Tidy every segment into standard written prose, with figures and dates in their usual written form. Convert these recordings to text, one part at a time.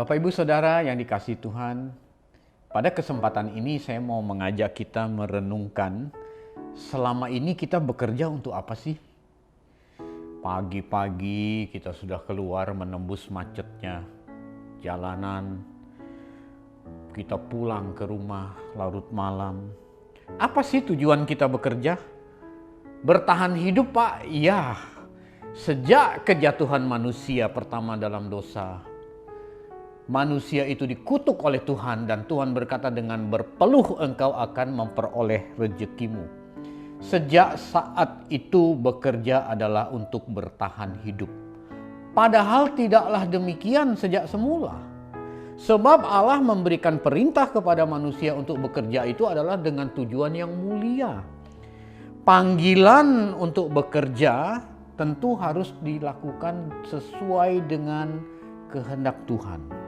Bapak Ibu Saudara yang dikasihi Tuhan, pada kesempatan ini saya mau mengajak kita merenungkan selama ini kita bekerja untuk apa sih? Pagi-pagi kita sudah keluar menembus macetnya jalanan, kita pulang ke rumah larut malam. Apa sih tujuan kita bekerja? Bertahan hidup, Pak? Iya. Sejak kejatuhan manusia pertama dalam dosa, manusia itu dikutuk oleh Tuhan dan Tuhan berkata, dengan berpeluh engkau akan memperoleh rezekimu. Sejak saat itu bekerja adalah untuk bertahan hidup. Padahal tidaklah demikian sejak semula. Sebab Allah memberikan perintah kepada manusia untuk bekerja itu adalah dengan tujuan yang mulia. Panggilan untuk bekerja tentu harus dilakukan sesuai dengan kehendak Tuhan.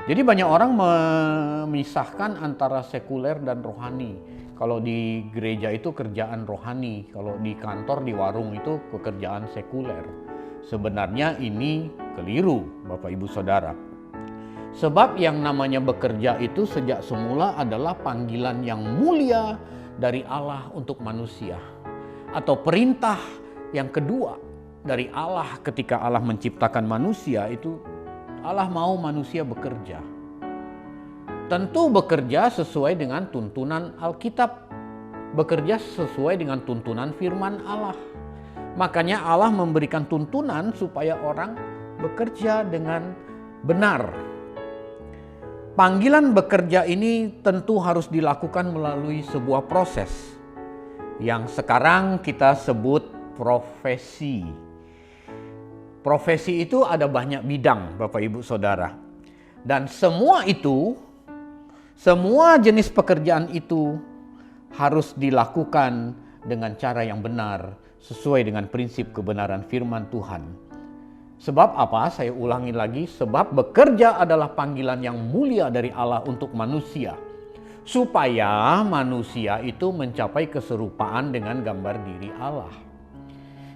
Jadi banyak orang memisahkan antara sekuler dan rohani. Kalau di gereja itu kerjaan rohani, kalau di kantor, di warung itu pekerjaan sekuler. Sebenarnya ini keliru, Bapak Ibu Saudara. Sebab yang namanya bekerja itu sejak semula adalah panggilan yang mulia dari Allah untuk manusia. Atau perintah yang kedua dari Allah ketika Allah menciptakan manusia itu, Allah mau manusia bekerja. Tentu bekerja sesuai dengan tuntunan Alkitab. Bekerja sesuai dengan tuntunan firman Allah. Makanya Allah memberikan tuntunan supaya orang bekerja dengan benar. Panggilan bekerja ini tentu harus dilakukan melalui sebuah proses yang sekarang kita sebut profesi. Profesi itu ada banyak bidang, Bapak Ibu Saudara. Dan semua jenis pekerjaan itu harus dilakukan dengan cara yang benar, sesuai dengan prinsip kebenaran firman Tuhan. Sebab apa? Saya ulangi lagi, sebab bekerja adalah panggilan yang mulia dari Allah untuk manusia. Supaya manusia itu mencapai keserupaan dengan gambar diri Allah.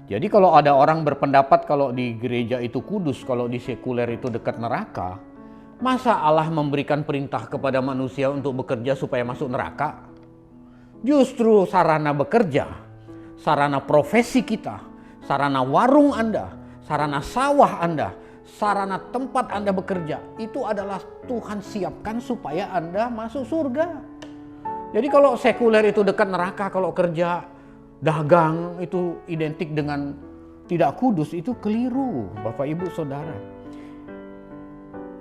Jadi kalau ada orang berpendapat kalau di gereja itu kudus, kalau di sekuler itu dekat neraka, masa Allah memberikan perintah kepada manusia untuk bekerja supaya masuk neraka? Justru sarana bekerja, sarana profesi kita, sarana warung Anda, sarana sawah Anda, sarana tempat Anda bekerja, itu adalah Tuhan siapkan supaya Anda masuk surga. Jadi kalau sekuler itu dekat neraka, kalau kerja dagang itu identik dengan tidak kudus, itu keliru, Bapak Ibu Saudara.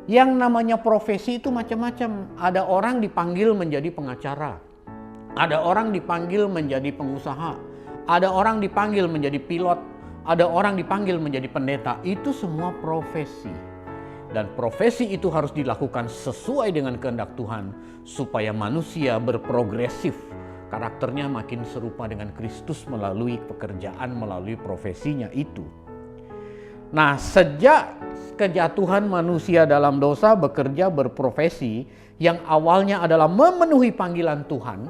Yang namanya profesi itu macam-macam. Ada orang dipanggil menjadi pengacara, ada orang dipanggil menjadi pengusaha, ada orang dipanggil menjadi pilot, ada orang dipanggil menjadi pendeta. Itu semua profesi. Dan profesi itu harus dilakukan sesuai dengan kehendak Tuhan supaya manusia berprogresif, karakternya makin serupa dengan Kristus melalui pekerjaan, melalui profesinya itu. Nah, sejak kejatuhan manusia dalam dosa, bekerja, berprofesi yang awalnya adalah memenuhi panggilan Tuhan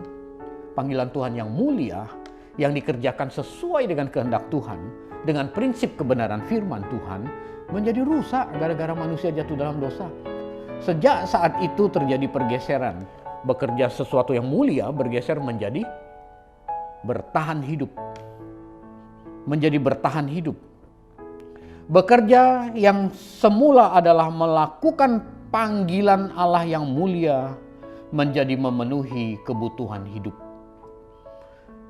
yang mulia, yang dikerjakan sesuai dengan kehendak Tuhan, dengan prinsip kebenaran firman Tuhan, menjadi rusak gara-gara manusia jatuh dalam dosa. Sejak saat itu terjadi pergeseran. Bekerja sesuatu yang mulia bergeser menjadi bertahan hidup. Menjadi bertahan hidup. Bekerja yang semula adalah melakukan panggilan Allah yang mulia menjadi memenuhi kebutuhan hidup.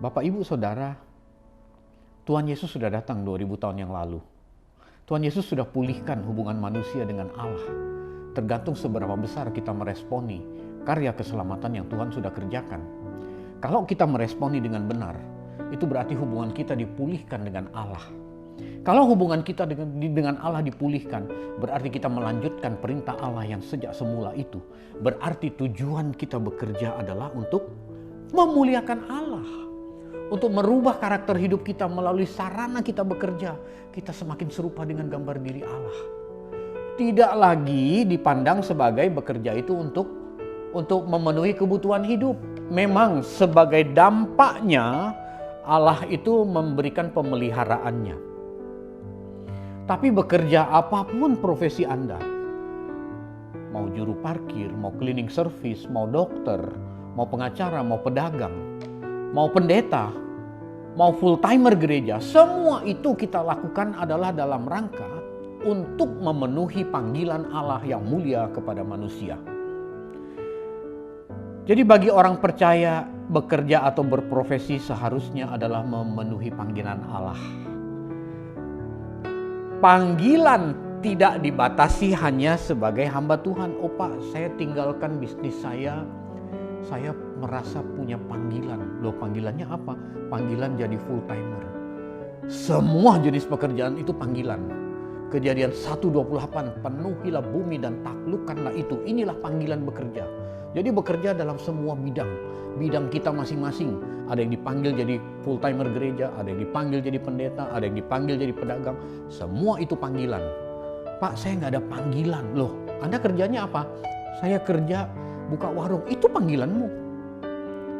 Bapak Ibu Saudara, Tuhan Yesus sudah datang 2000 tahun yang lalu. Tuhan Yesus sudah pulihkan hubungan manusia dengan Allah. Tergantung seberapa besar kita meresponi karya keselamatan yang Tuhan sudah kerjakan. Kalau kita meresponi dengan benar, itu berarti hubungan kita dipulihkan dengan Allah. Kalau hubungan kita dengan Allah dipulihkan, berarti kita melanjutkan perintah Allah yang sejak semula itu. Berarti tujuan kita bekerja adalah untuk memuliakan Allah. Untuk merubah karakter hidup kita melalui sarana kita bekerja, kita semakin serupa dengan gambar diri Allah. Tidak lagi dipandang sebagai bekerja itu untuk memenuhi kebutuhan hidup. Memang sebagai dampaknya Allah itu memberikan pemeliharaannya. Tapi bekerja apapun profesi Anda, mau juru parkir, mau cleaning service, mau dokter, mau pengacara, mau pedagang, mau pendeta, mau full timer gereja, semua itu kita lakukan adalah dalam rangka untuk memenuhi panggilan Allah yang mulia kepada manusia. Jadi bagi orang percaya, bekerja atau berprofesi seharusnya adalah memenuhi panggilan Allah. Panggilan tidak dibatasi hanya sebagai hamba Tuhan. Oh Pak, saya tinggalkan bisnis saya merasa punya panggilan. Loh, panggilannya apa? Panggilan jadi full timer. Semua jenis pekerjaan itu panggilan. Kejadian 1:28, penuhilah bumi dan taklukkanlah itu. Inilah panggilan bekerja. Jadi bekerja dalam semua bidang kita masing-masing. Ada yang dipanggil jadi full timer gereja, ada yang dipanggil jadi pendeta, ada yang dipanggil jadi pedagang. Semua itu panggilan. Pak, saya nggak ada panggilan. Loh, Anda kerjanya apa? Saya kerja buka warung. Itu panggilanmu.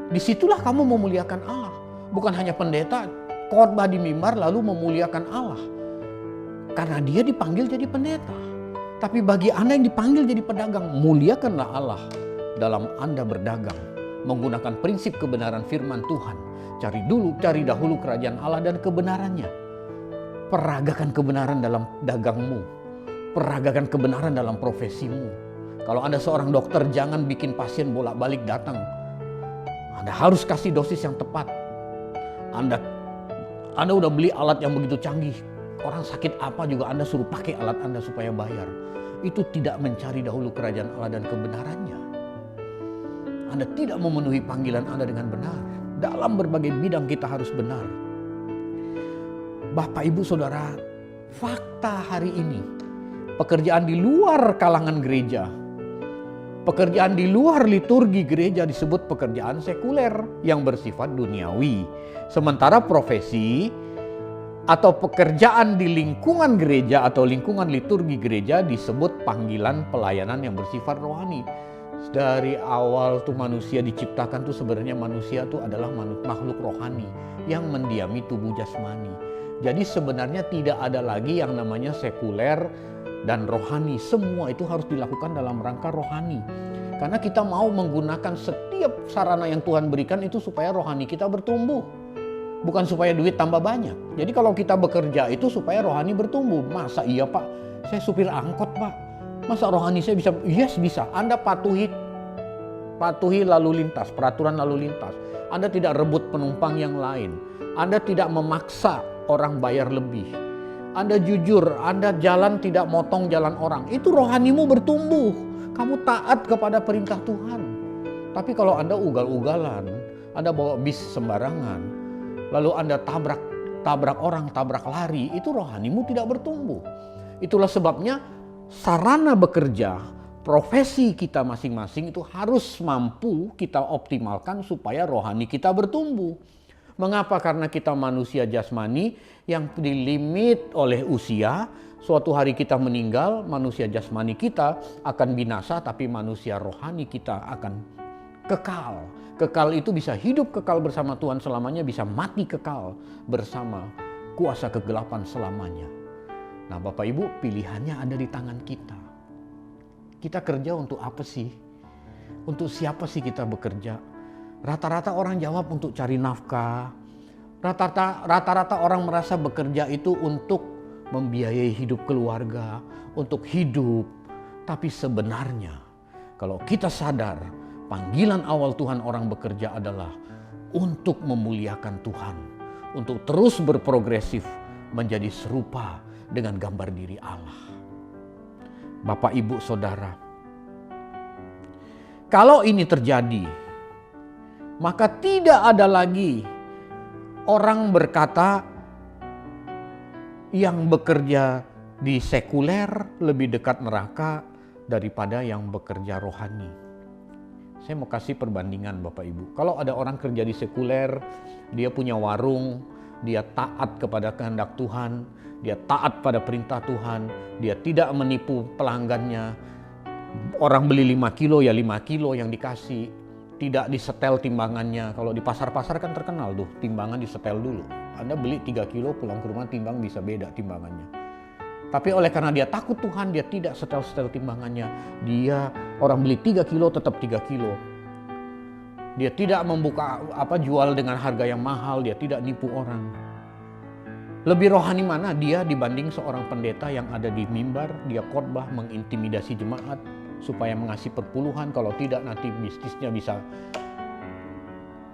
Disitulah kamu memuliakan Allah. Bukan hanya pendeta khotbah di mimbar lalu memuliakan Allah. Karena dia dipanggil jadi pendeta. Tapi bagi Anda yang dipanggil jadi pedagang, muliakanlah Allah dalam Anda berdagang, menggunakan prinsip kebenaran firman Tuhan. Cari dahulu kerajaan Allah dan kebenarannya. Peragakan kebenaran dalam dagangmu. Peragakan kebenaran dalam profesimu. Kalau Anda seorang dokter, jangan bikin pasien bolak-balik datang. Anda harus kasih dosis yang tepat. Anda udah beli alat yang begitu canggih. Orang sakit apa juga Anda suruh pakai alat Anda supaya bayar. Itu tidak mencari dahulu kerajaan Allah dan kebenarannya. Anda tidak memenuhi panggilan Anda dengan benar. Dalam berbagai bidang kita harus benar. Bapak, Ibu, Saudara, fakta hari ini, pekerjaan di luar kalangan gereja, pekerjaan di luar liturgi gereja disebut pekerjaan sekuler yang bersifat duniawi. Sementara profesi atau pekerjaan di lingkungan gereja atau lingkungan liturgi gereja disebut panggilan pelayanan yang bersifat rohani. Dari awal tuh manusia diciptakan tuh sebenarnya manusia tuh adalah makhluk rohani yang mendiami tubuh jasmani. Jadi sebenarnya tidak ada lagi yang namanya sekuler dan rohani. Semua itu harus dilakukan dalam rangka rohani. Karena kita mau menggunakan setiap sarana yang Tuhan berikan itu supaya rohani kita bertumbuh. Bukan supaya duit tambah banyak. Jadi kalau kita bekerja itu supaya rohani bertumbuh. Masa iya Pak, saya supir angkot Pak. Masa rohani saya bisa? Yes, bisa. Anda patuhi lalu lintas, peraturan lalu lintas. Anda tidak rebut penumpang yang lain. Anda tidak memaksa orang bayar lebih. Anda jujur, Anda jalan tidak motong jalan orang. Itu rohanimu bertumbuh. Kamu taat kepada perintah Tuhan. Tapi kalau Anda ugal-ugalan, Anda bawa bis sembarangan, lalu Anda tabrak orang, tabrak lari, itu rohanimu tidak bertumbuh. Itulah sebabnya sarana bekerja, profesi kita masing-masing itu harus mampu kita optimalkan supaya rohani kita bertumbuh. Mengapa? Karena kita manusia jasmani yang dilimit oleh usia. Suatu hari kita meninggal, manusia jasmani kita akan binasa, tapi manusia rohani kita akan kekal. Kekal itu bisa hidup kekal bersama Tuhan selamanya, bisa mati kekal bersama kuasa kegelapan selamanya. Nah Bapak Ibu, pilihannya ada di tangan kita. Kita kerja untuk apa sih? Untuk siapa sih kita bekerja? Rata-rata orang jawab untuk cari nafkah. Rata-rata orang merasa bekerja itu untuk membiayai hidup keluarga, untuk hidup. Tapi sebenarnya kalau kita sadar, panggilan awal Tuhan orang bekerja adalah untuk memuliakan Tuhan, untuk terus berprogresif menjadi serupa dengan gambar diri Allah. Bapak, Ibu, Saudara, kalau ini terjadi, maka tidak ada lagi orang berkata yang bekerja di sekuler lebih dekat neraka daripada yang bekerja rohani. Saya mau kasih perbandingan Bapak Ibu. Kalau ada orang kerja di sekuler, dia punya warung, dia taat kepada kehendak Tuhan, dia taat pada perintah Tuhan, dia tidak menipu pelanggannya. Orang beli 5 kilo ya 5 kilo yang dikasih, tidak disetel timbangannya. Kalau di pasar-pasar kan terkenal tuh, timbangan disetel dulu. Anda beli 3 kilo pulang ke rumah timbang bisa beda timbangannya. Tapi oleh karena dia takut Tuhan, dia tidak setel-setel timbangannya. Dia orang beli 3 kilo tetap 3 kilo. Dia tidak membuka jual dengan harga yang mahal, dia tidak nipu orang. Lebih rohani mana dia dibanding seorang pendeta yang ada di mimbar, dia khotbah mengintimidasi jemaat supaya mengasih perpuluhan, kalau tidak nanti bisnisnya bisa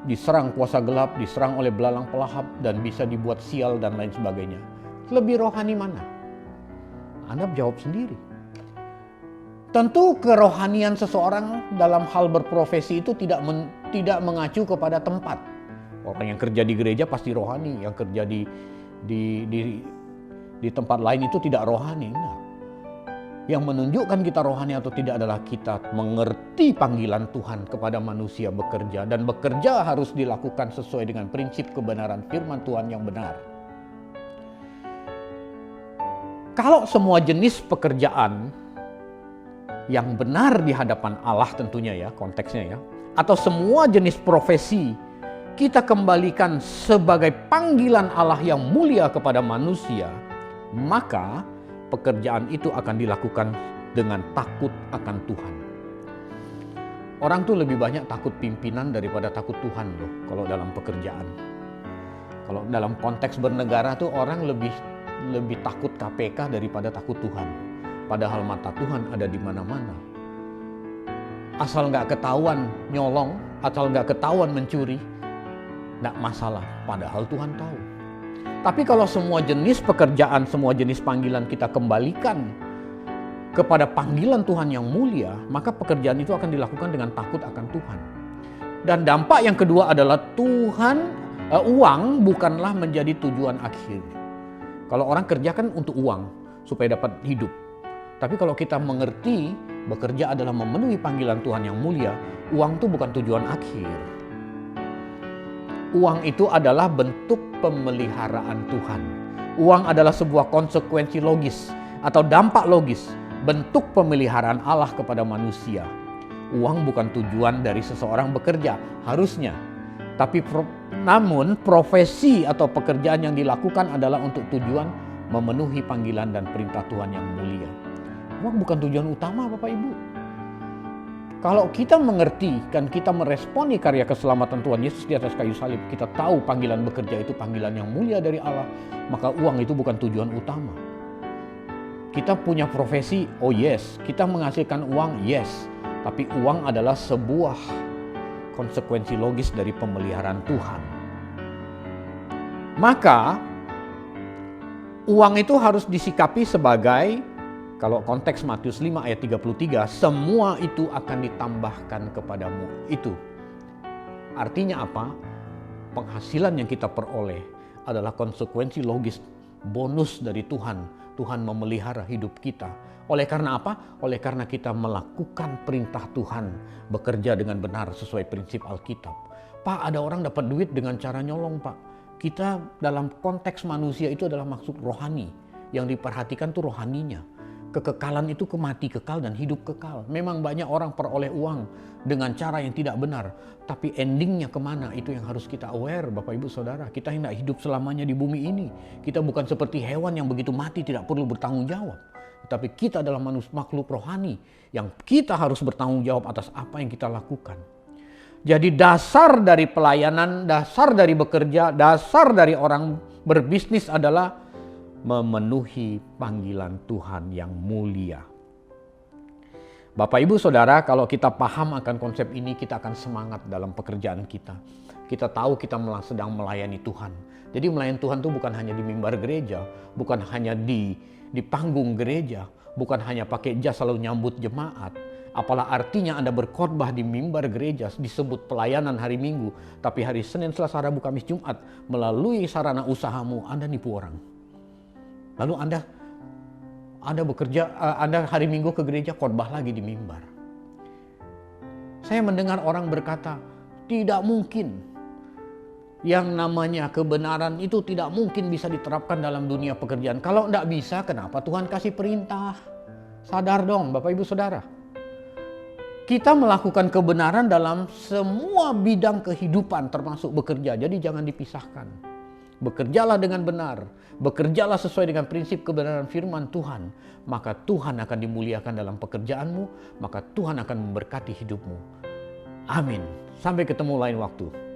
diserang kuasa gelap, diserang oleh belalang pelahap dan bisa dibuat sial dan lain sebagainya. Lebih rohani mana? Anda jawab sendiri. Tentu kerohanian seseorang dalam hal berprofesi itu tidak mengacu kepada tempat. Orang yang kerja di gereja pasti rohani, yang kerja di tempat lain itu tidak rohani. Enggak. Yang menunjukkan kita rohani atau tidak adalah kita mengerti panggilan Tuhan kepada manusia bekerja, dan bekerja harus dilakukan sesuai dengan prinsip kebenaran firman Tuhan yang benar. Kalau semua jenis pekerjaan yang benar di hadapan Allah tentunya ya, konteksnya ya, atau semua jenis profesi kita kembalikan sebagai panggilan Allah yang mulia kepada manusia, maka pekerjaan itu akan dilakukan dengan takut akan Tuhan. Orang tuh lebih banyak takut pimpinan daripada takut Tuhan loh kalau dalam pekerjaan. Kalau dalam konteks bernegara tuh orang lebih takut KPK daripada takut Tuhan. Padahal mata Tuhan ada di mana-mana. Asal nggak ketahuan nyolong, asal nggak ketahuan mencuri, nggak masalah. Padahal Tuhan tahu. Tapi kalau semua jenis pekerjaan, semua jenis panggilan kita kembalikan kepada panggilan Tuhan yang mulia, maka pekerjaan itu akan dilakukan dengan takut akan Tuhan. Dan dampak yang kedua adalah uang bukanlah menjadi tujuan akhir. Kalau orang kerja kan untuk uang, supaya dapat hidup. Tapi kalau kita mengerti bekerja adalah memenuhi panggilan Tuhan yang mulia, uang itu bukan tujuan akhir. Uang itu adalah bentuk pemeliharaan Tuhan. Uang adalah sebuah konsekuensi logis atau dampak logis, bentuk pemeliharaan Allah kepada manusia. Uang bukan tujuan dari seseorang bekerja, harusnya. Tapi namun profesi atau pekerjaan yang dilakukan adalah untuk tujuan memenuhi panggilan dan perintah Tuhan yang mulia. Uang bukan tujuan utama Bapak Ibu. Kalau kita mengerti dan kita meresponi karya keselamatan Tuhan Yesus di atas kayu salib, kita tahu panggilan bekerja itu panggilan yang mulia dari Allah, maka uang itu bukan tujuan utama. Kita punya profesi, oh yes. Kita menghasilkan uang, yes. Tapi uang adalah sebuah konsekuensi logis dari pemeliharaan Tuhan. Maka uang itu harus disikapi sebagai, kalau konteks Matius 5 ayat 33, semua itu akan ditambahkan kepadamu. Itu artinya apa? Penghasilan yang kita peroleh adalah konsekuensi logis, bonus dari Tuhan. Tuhan memelihara hidup kita. Oleh karena apa? Oleh karena kita melakukan perintah Tuhan, bekerja dengan benar sesuai prinsip Alkitab. Pak, ada orang dapat duit dengan cara nyolong, Pak. Kita dalam konteks manusia itu adalah maksud rohani. Yang diperhatikan tuh rohaninya. Kekekalan itu mati kekal dan hidup kekal. Memang banyak orang peroleh uang dengan cara yang tidak benar. Tapi endingnya kemana? Itu yang harus kita aware, Bapak Ibu Saudara. Kita hendak hidup selamanya di bumi ini. Kita bukan seperti hewan yang begitu mati tidak perlu bertanggung jawab. Tapi kita adalah makhluk rohani yang kita harus bertanggung jawab atas apa yang kita lakukan. Jadi dasar dari pelayanan, dasar dari bekerja, dasar dari orang berbisnis adalah memenuhi panggilan Tuhan yang mulia. Bapak Ibu Saudara, kalau kita paham akan konsep ini, kita akan semangat dalam pekerjaan kita. Kita tahu kita sedang melayani Tuhan. Jadi melayani Tuhan itu bukan hanya di mimbar gereja, bukan hanya di panggung gereja, bukan hanya pakai jas lalu nyambut jemaat. Apalah artinya Anda berkhotbah di mimbar gereja disebut pelayanan hari Minggu, tapi hari Senin, Selasa, Rabu, Kamis, Jumat melalui sarana usahamu Anda nipu orang. Lalu Anda bekerja, Anda hari Minggu ke gereja, khotbah lagi di mimbar. Saya mendengar orang berkata, tidak mungkin. Yang namanya kebenaran itu tidak mungkin bisa diterapkan dalam dunia pekerjaan. Kalau tidak bisa, kenapa Tuhan kasih perintah? Sadar dong Bapak Ibu Saudara. Kita melakukan kebenaran dalam semua bidang kehidupan termasuk bekerja. Jadi jangan dipisahkan. bekerjalah dengan benar, bekerjalah sesuai dengan prinsip kebenaran firman Tuhan, maka Tuhan akan dimuliakan dalam pekerjaanmu, maka Tuhan akan memberkati hidupmu. Amin. Sampai ketemu lain waktu.